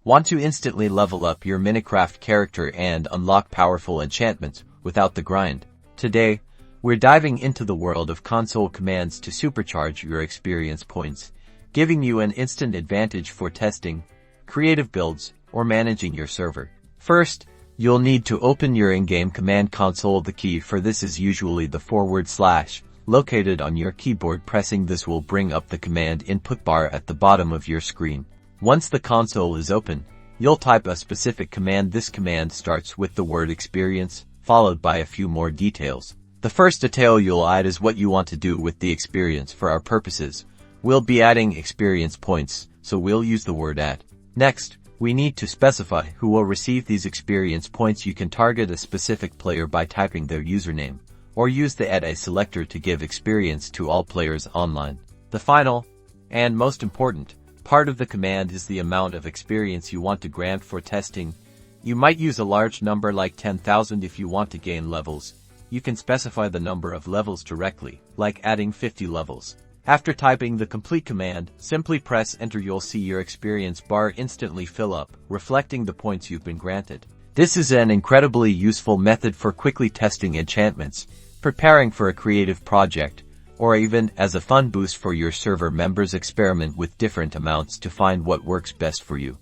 Want to instantly level up your Minecraft character and unlock powerful enchantments without the grind? Today, we're diving into the world of console commands to supercharge your experience points, giving you an instant advantage for testing, creative builds, or managing your server. First, you'll need to open your in-game command console. The key for this is usually the / located on your keyboard. Pressing this will bring up the command input bar at the bottom of your screen. Once the console is open, you'll type a specific command. This command starts with the word experience, followed by a few more details. The first detail you'll add is what you want to do with the experience. For our purposes, we'll be adding experience points, so we'll use the word add. Next, we need to specify who will receive these experience points. You can target a specific player by typing their username, or use the add a selector to give experience to all players online. The final, and most important, part of the command is the amount of experience you want to grant for testing. You might use a large number like 10,000 if you want to gain levels. You can specify the number of levels directly, like adding 50 levels. After typing the complete command, simply press enter. You'll see your experience bar instantly fill up, reflecting the points you've been granted. This is an incredibly useful method for quickly testing enchantments, preparing for a creative project, or even as a fun boost for your server members. Experiment with different amounts to find what works best for you.